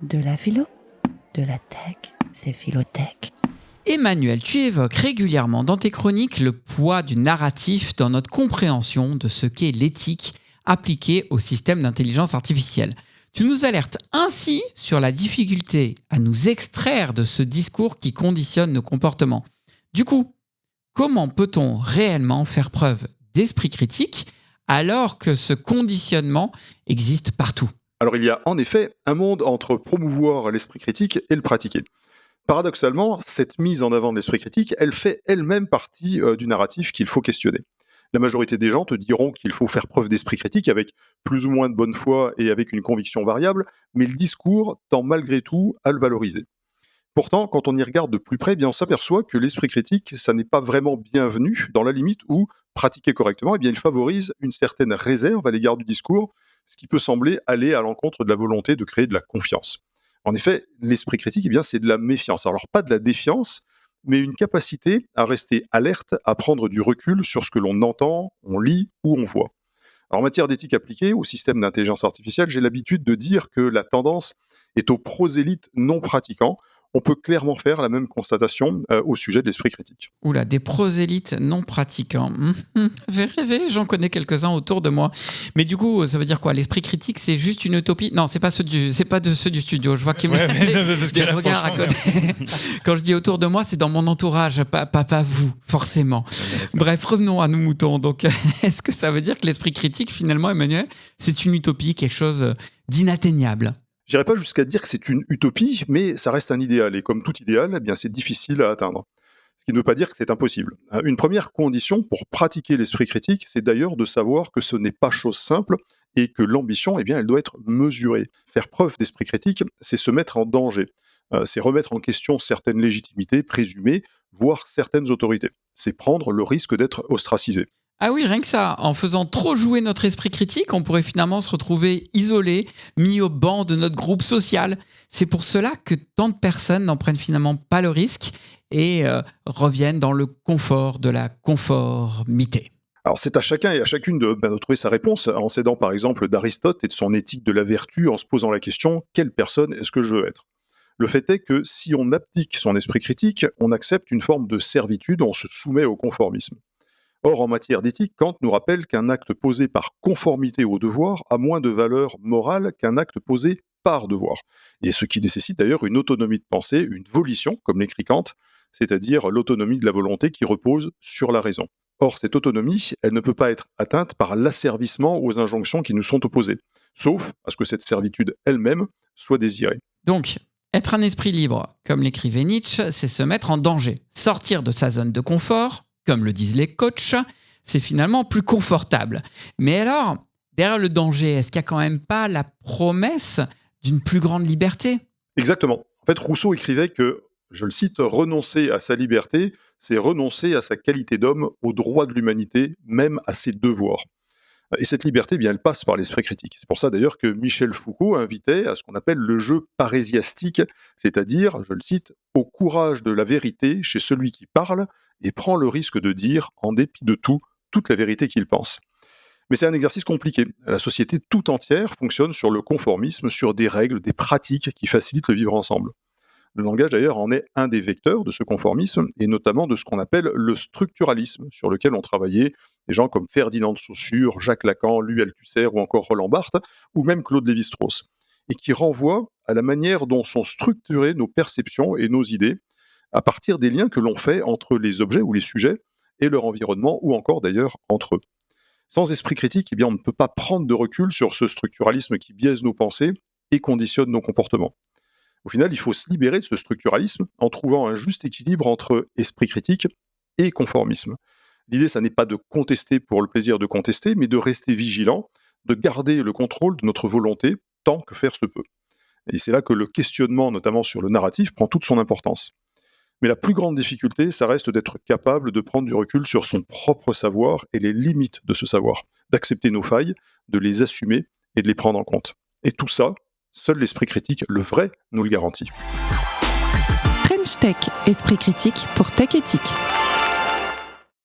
De la philo, de la tech, c'est Philotech. Emmanuel, tu évoques régulièrement dans tes chroniques le poids du narratif dans notre compréhension de ce qu'est l'éthique appliquée au système d'intelligence artificielle. Tu nous alertes ainsi sur la difficulté à nous extraire de ce discours qui conditionne nos comportements. Du coup, comment peut-on réellement faire preuve d'esprit critique alors que ce conditionnement existe partout ? Alors il y a en effet un monde entre promouvoir l'esprit critique et le pratiquer. Paradoxalement, cette mise en avant de l'esprit critique, elle fait elle-même partie du narratif qu'il faut questionner. La majorité des gens te diront qu'il faut faire preuve d'esprit critique avec plus ou moins de bonne foi et avec une conviction variable, mais le discours tend malgré tout à le valoriser. Pourtant, quand on y regarde de plus près, eh bien, on s'aperçoit que l'esprit critique, ça n'est pas vraiment bienvenu dans la limite où, pratiqué correctement, eh bien, il favorise une certaine réserve à l'égard du discours, ce qui peut sembler aller à l'encontre de la volonté de créer de la confiance. En effet, l'esprit critique, eh bien, c'est de la méfiance. Alors pas de la défiance, mais une capacité à rester alerte, à prendre du recul sur ce que l'on entend, on lit ou on voit. Alors, en matière d'éthique appliquée au système d'intelligence artificielle, j'ai l'habitude de dire que la tendance est aux prosélytes non pratiquants. On peut clairement faire la même constatation au sujet de l'esprit critique. Oula, des prosélytes non pratiquants. Fait rêver, j'en connais quelques-uns autour de moi. Mais du coup, ça veut dire quoi ? L'esprit critique, c'est juste une utopie ? Non, c'est pas de ceux du studio. Je vois qu'ils me parce des que là, regards à côté. Quand je dis autour de moi, c'est dans mon entourage, pas vous, forcément. Bref, revenons à nos moutons. Donc, est-ce que ça veut dire que l'esprit critique, finalement, Emmanuel, c'est une utopie, quelque chose d'inatteignable ? Je n'irai pas jusqu'à dire que c'est une utopie, mais ça reste un idéal. Et comme tout idéal, eh bien, c'est difficile à atteindre. Ce qui ne veut pas dire que c'est impossible. Une première condition pour pratiquer l'esprit critique, c'est d'ailleurs de savoir que ce n'est pas chose simple et que l'ambition, eh bien, elle doit être mesurée. Faire preuve d'esprit critique, c'est se mettre en danger. C'est remettre en question certaines légitimités présumées, voire certaines autorités. C'est prendre le risque d'être ostracisé. Ah oui, rien que ça. En faisant trop jouer notre esprit critique, on pourrait finalement se retrouver isolé, mis au banc de notre groupe social. C'est pour cela que tant de personnes n'en prennent finalement pas le risque et reviennent dans le confort de la conformité. Alors c'est à chacun et à chacune de trouver sa réponse, en s'aidant par exemple d'Aristote et de son éthique de la vertu, en se posant la question « quelle personne est-ce que je veux être ?» Le fait est que si on abdique son esprit critique, on accepte une forme de servitude, on se soumet au conformisme. Or, en matière d'éthique, Kant nous rappelle qu'un acte posé par conformité au devoir a moins de valeur morale qu'un acte posé par devoir. Et ce qui nécessite d'ailleurs une autonomie de pensée, une volition, comme l'écrit Kant, c'est-à-dire l'autonomie de la volonté qui repose sur la raison. Or, cette autonomie, elle ne peut pas être atteinte par l'asservissement aux injonctions qui nous sont opposées, sauf à ce que cette servitude elle-même soit désirée. Donc, être un esprit libre, comme l'écrivait Nietzsche, c'est se mettre en danger. Sortir de sa zone de confort, comme le disent les coachs, c'est finalement plus confortable. Mais alors, derrière le danger, est-ce qu'il n'y a quand même pas la promesse d'une plus grande liberté ? Exactement. En fait, Rousseau écrivait que, je le cite, « renoncer à sa liberté, c'est renoncer à sa qualité d'homme, aux droits de l'humanité, même à ses devoirs ». Et cette liberté, eh bien, elle passe par l'esprit critique. C'est pour ça d'ailleurs que Michel Foucault invitait à ce qu'on appelle le jeu parésiastique, c'est-à-dire, je le cite, « au courage de la vérité chez celui qui parle et prend le risque de dire, en dépit de tout, toute la vérité qu'il pense ». Mais c'est un exercice compliqué. La société tout entière fonctionne sur le conformisme, sur des règles, des pratiques qui facilitent le vivre ensemble. Le langage, d'ailleurs, en est un des vecteurs de ce conformisme, et notamment de ce qu'on appelle le structuralisme, sur lequel ont travaillé des gens comme Ferdinand de Saussure, Jacques Lacan, Louis Althusser ou encore Roland Barthes, ou même Claude Lévi-Strauss, et qui renvoie à la manière dont sont structurées nos perceptions et nos idées, à partir des liens que l'on fait entre les objets ou les sujets et leur environnement, ou encore d'ailleurs entre eux. Sans esprit critique, eh bien, on ne peut pas prendre de recul sur ce structuralisme qui biaise nos pensées et conditionne nos comportements. Au final, il faut se libérer de ce structuralisme en trouvant un juste équilibre entre esprit critique et conformisme. L'idée, ça n'est pas de contester pour le plaisir de contester, mais de rester vigilant, de garder le contrôle de notre volonté tant que faire se peut. Et c'est là que le questionnement, notamment sur le narratif, prend toute son importance. Mais la plus grande difficulté, ça reste d'être capable de prendre du recul sur son propre savoir et les limites de ce savoir, d'accepter nos failles, de les assumer et de les prendre en compte. Et tout ça, seul l'esprit critique, le vrai, nous le garantit. French Tech, esprit critique pour Tech Éthique.